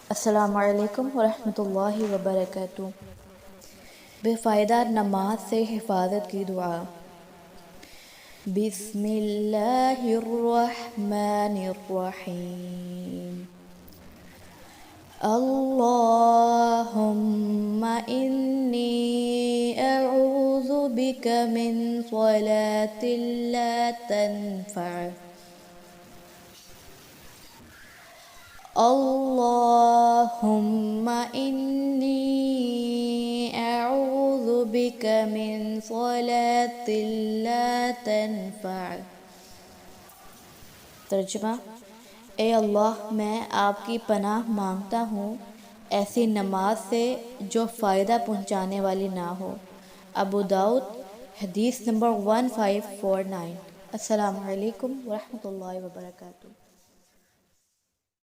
السلام علیکم ورحمۃ اللہ وبرکاتہ۔ بے فائدہ نماز سے حفاظت کی دعا۔ بسم اللہ الرحمن الرحیم۔ اللہم انی اعوذ بک من صلاۃ لا تنفع۔ اللہم انی اعوذ بک من صلاۃ لا تنفع۔ ترجمہ: اے اللہ، میں آپ کی پناہ مانگتا ہوں ایسی نماز سے جو فائدہ پہنچانے والی نہ ہو۔ ابو داؤد، حدیث نمبر 1549۔ السلام علیکم ورحمۃ اللہ وبرکاتہ۔